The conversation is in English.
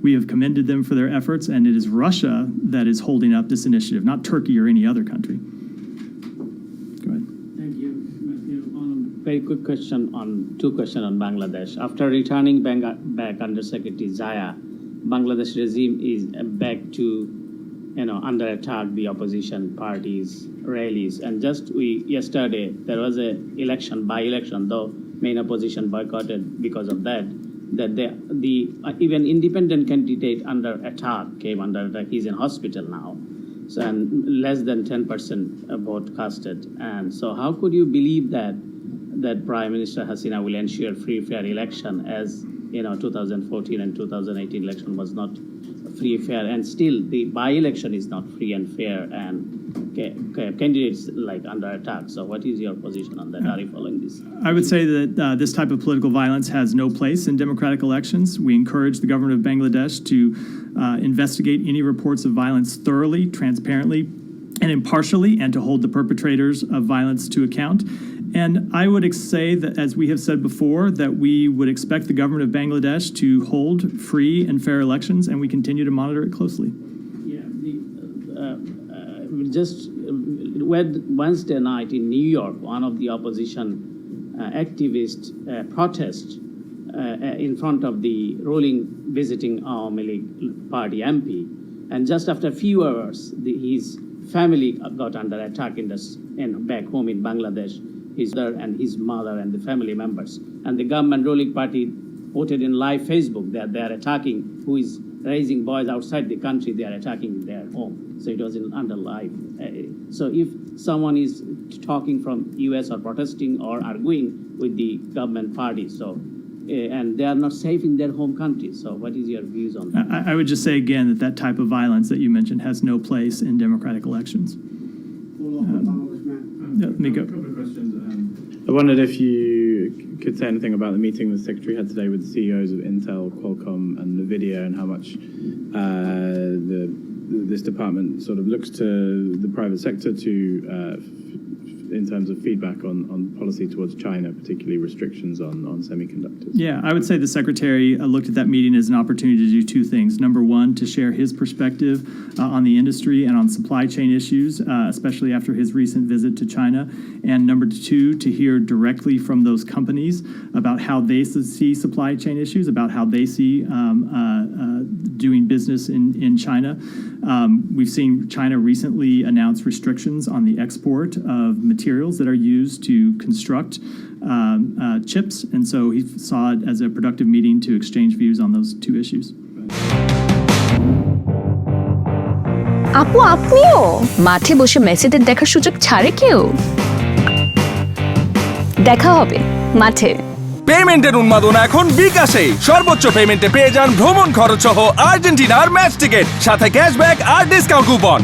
We have commended them for their efforts, and it is Russia that is holding up this initiative, not Turkey or any other country. Go ahead. Thank you. Very quick question two questions on Bangladesh. After returning back Under Secretary Zaya, Bangladesh regime is back to under attack, the opposition parties, rallies, and yesterday there was a by-election, though main opposition boycotted because of that the even independent candidate under attack came under attack. He's in hospital now, so and less than 10% vote casted. And so how could you believe that Prime Minister Hasina will ensure free, fair election, as 2014 and 2018 election was not free, fair, and still the by-election is not free and fair, and candidates under attack. So what is your position on that? Are you following this? I would say that this type of political violence has no place in democratic elections. We encourage the government of Bangladesh to investigate any reports of violence thoroughly, transparently, and impartially, and to hold the perpetrators of violence to account. And I would say that, as we have said before, that we would expect the government of Bangladesh to hold free and fair elections, and we continue to monitor it closely. Just Wednesday night in New York, one of the opposition activists protest in front of the visiting Awami League party MP, and just after a few hours, his family got under attack back home in Bangladesh. His mother and the family members, and the government ruling party voted in live Facebook that they are attacking who is raising boys outside the country. They are attacking their home. So it was under live. So if someone is talking from US or protesting or arguing with the government party, and they are not safe in their home country. So what is your views on that? I would just say again that type of violence that you mentioned has no place in democratic elections. Let me go. A couple of questions. I wondered if you could say anything about the meeting the Secretary had today with the CEOs of Intel, Qualcomm, and NVIDIA, and how much this department sort of looks to the private sector in terms of feedback on policy towards China, particularly restrictions on semiconductors. Yeah, I would say the Secretary looked at that meeting as an opportunity to do two things. Number one, to share his perspective on the industry and on supply chain issues, especially after his recent visit to China. And number two, to hear directly from those companies about how they see supply chain issues, about how they see doing business in China. We've seen China recently announce restrictions on the export of materials that are used to construct chips, and so he saw it as a productive meeting to exchange views on those two issues. আপু, আপনিও মাঠে বসে ম্যাচেদের দেখার সুযোগ ছাড়ে কেউ? দেখা হবে মাঠে। পেমেন্টের উন্মাদনা এখন বিকাশে। সর্বোচ্চ পেমেন্টে পেয়ে যান ভ্রমণ খরচ সহ আর্জেন্টিনার ম্যাচ টিকিট, সাথে ক্যাশব্যাক আর ডিসকাউন্ট কুপন।